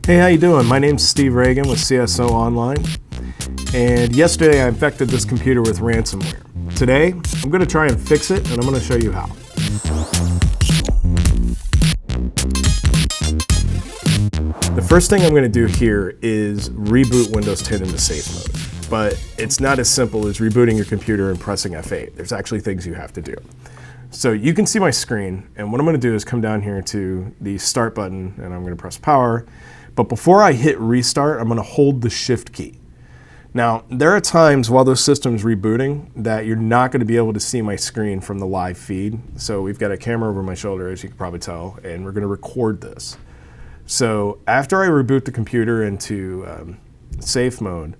Hey, how you doing? My name's Steve Reagan with CSO Online, and yesterday I infected this computer with ransomware. Today, I'm going to try and fix it, and I'm going to show you how. The first thing I'm going to do here is reboot Windows 10 into safe mode, but it's not as simple as rebooting your computer and pressing F8. There's actually things you have to do. So you can see my screen, and what I'm going to do is come down here to the start button, and I'm going to press power. But before I hit restart, I'm going to hold the shift key. Now, there are times while the system's rebooting that you're not going to be able to see my screen from the live feed. So we've got a camera over my shoulder, as you can probably tell, and we're going to record this. So after I reboot the computer into safe mode,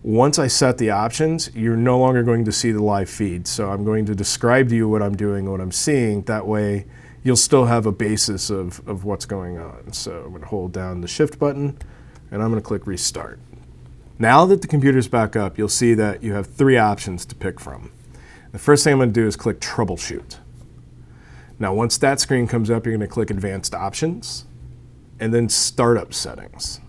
once I set the options, you're no longer going to see the live feed. So I'm going to describe to you what I'm doing and what I'm seeing. That way, you'll still have a basis of what's going on. So I'm going to hold down the shift button, and I'm going to click restart. Now that the computer's back up, you'll see that you have three options to pick from. The first thing I'm going to do is click troubleshoot. Now once that screen comes up, you're going to click advanced options, and then startup settings.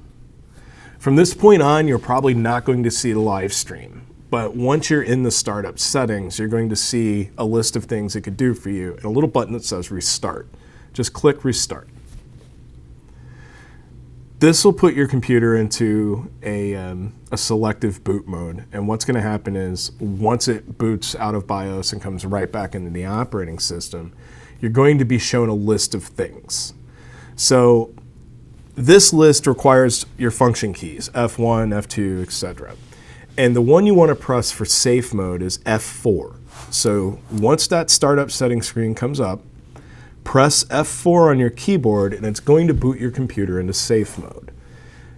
From this point on, you're probably not going to see the live stream. But once you're in the startup settings, you're going to see a list of things it could do for you and a little button that says restart. Just click restart. This will put your computer into a selective boot mode. And what's going to happen is once it boots out of BIOS and comes right back into the operating system, you're going to be shown a list of things. So this list requires your function keys, F1, F2, etc. And the one you want to press for safe mode is F4. So once that startup settings screen comes up, press F4 on your keyboard and it's going to boot your computer into safe mode.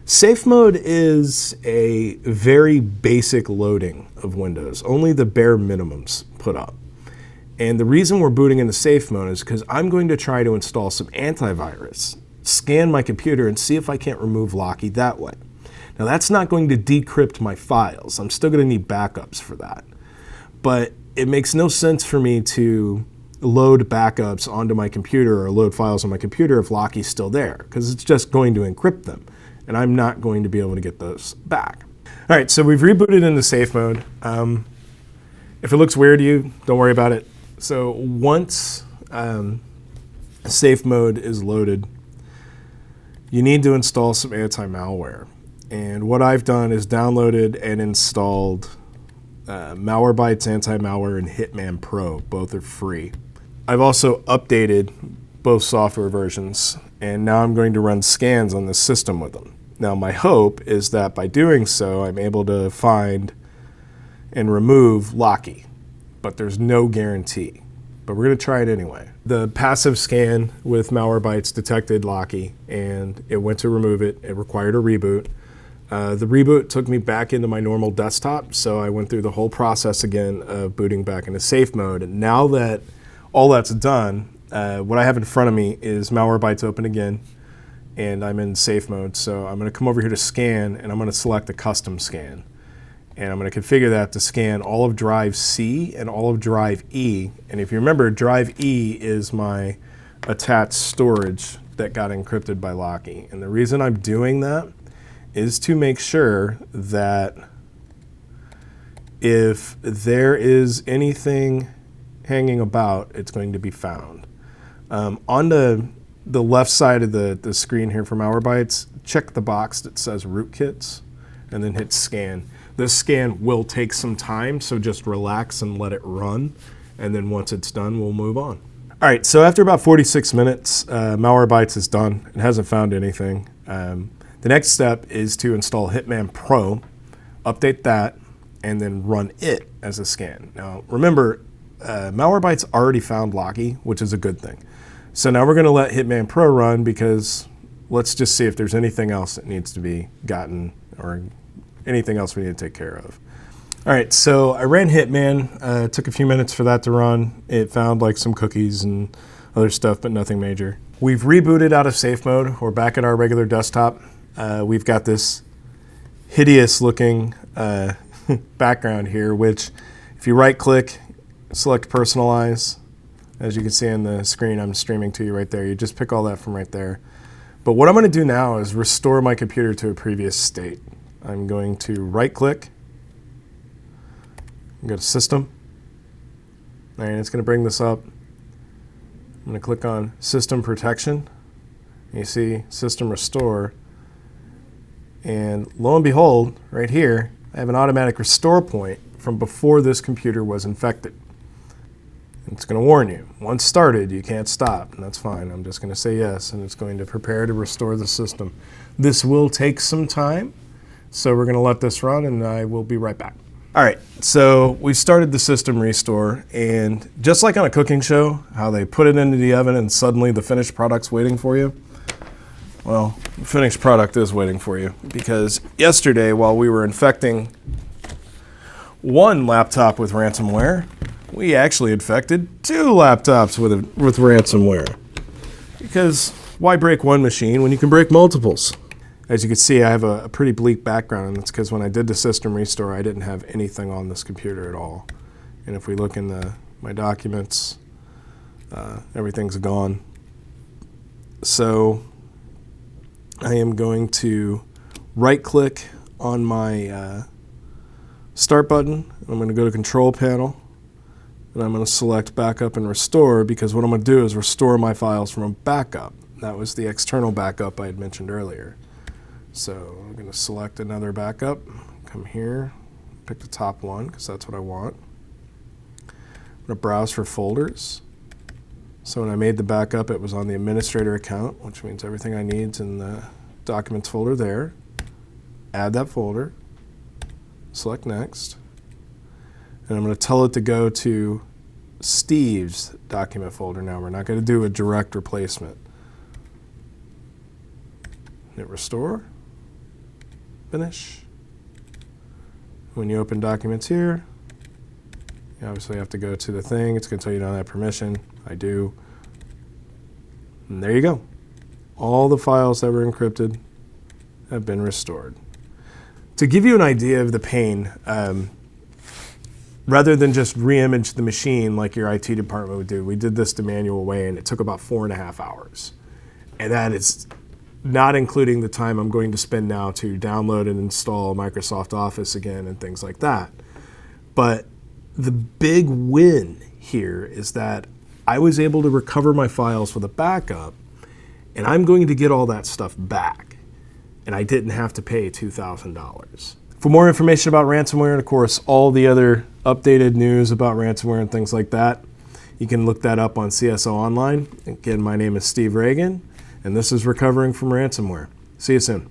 Safe mode is a very basic loading of Windows, only the bare minimums put up. And the reason we're booting into safe mode is because I'm going to try to install some antivirus, scan my computer and see if I can't remove Locky that way. Now that's not going to decrypt my files. I'm still going to need backups for that. But it makes no sense for me to load backups onto my computer or load files on my computer if Locky's still there, because it's just going to encrypt them, and I'm not going to be able to get those back. All right, so we've rebooted into safe mode. If it looks weird to you, don't worry about it. So once safe mode is loaded, you need to install some anti-malware. And what I've done is downloaded and installed Malwarebytes Anti-Malware and Hitman Pro. Both are free. I've also updated both software versions, and now I'm going to run scans on the system with them. Now my hope is that by doing so, I'm able to find and remove Locky, but there's no guarantee. But we're going to try it anyway. The passive scan with Malwarebytes detected Locky, and it went to remove it. It required a reboot. The reboot took me back into my normal desktop, so I went through the whole process again of booting back into safe mode. And now that all that's done, what I have in front of me is Malwarebytes open again, and I'm in safe mode. So I'm going to come over here to scan, and I'm going to select a custom scan. And I'm going to configure that to scan all of drive C and all of drive E. And if you remember, drive E is my attached storage that got encrypted by Locky. And the reason I'm doing that is to make sure that if there is anything hanging about, it's going to be found. On the left side of the screen here for Malwarebytes, check the box that says rootkits and then hit scan. This scan will take some time, so just relax and let it run. And then once it's done, we'll move on. All right, so after about 46 minutes, Malwarebytes is done. It hasn't found anything. The next step is to install Hitman Pro, update that, and then run it as a scan. Now, remember, Malwarebytes already found Locky, which is a good thing. So now we're going to let Hitman Pro run because let's just see if there's anything else that needs to be gotten or anything else we need to take care of. All right, so I ran Hitman. It took a few minutes for that to run. It found like some cookies and other stuff, but nothing major. We've rebooted out of safe mode. We're back in our regular desktop. We've got this hideous looking background here, which if you right click, select personalize, as you can see on the screen I'm streaming to you right there, you just pick all that from right there. But what I'm going to do now is restore my computer to a previous state. I'm going to right-click, go to System, and it's going to bring this up. I'm going to click on System Protection, and you see System Restore, and lo and behold, right here, I have an automatic restore point from before this computer was infected. It's going to warn you, once started, you can't stop, and that's fine. I'm just going to say yes, and it's going to prepare to restore the system. This will take some time, so we're going to let this run, and I will be right back. All right, so we started the system restore, and just like on a cooking show, how they put it into the oven and suddenly the finished product's waiting for you, well, the finished product is waiting for you, because yesterday, while we were infecting one laptop with ransomware, we actually infected 2 laptops with ransomware. Because why break one machine when you can break multiples? As you can see, I have a pretty bleak background, and that's because when I did the system restore, I didn't have anything on this computer at all. And if we look in my documents, everything's gone. So I am going to right-click on my Start button. I'm going to go to Control Panel. And I'm going to select Backup and Restore, because what I'm going to do is restore my files from a backup. That was the external backup I had mentioned earlier. So I'm going to select another backup, come here, pick the top one because that's what I want. I'm going to browse for folders. So when I made the backup, it was on the administrator account, which means everything I need is in the Documents folder there. Add that folder, select Next. And I'm going to tell it to go to Steve's document folder now. We're not going to do a direct replacement. Hit Restore. Finish. When you open Documents here, you obviously have to go to the thing. It's going to tell you don't have permission. I do. And there you go. All the files that were encrypted have been restored. To give you an idea of the pain, rather than just re-image the machine like your IT department would do, we did this the manual way, and it took about 4.5 hours. And that is not including the time I'm going to spend now to download and install Microsoft Office again and things like that. But the big win here is that I was able to recover my files with a backup, and I'm going to get all that stuff back. And I didn't have to pay $2,000. For more information about ransomware and, of course, all the other updated news about ransomware and things like that, you can look that up on CSO Online. Again, my name is Steve Reagan, and this is Recovering from Ransomware. See you soon.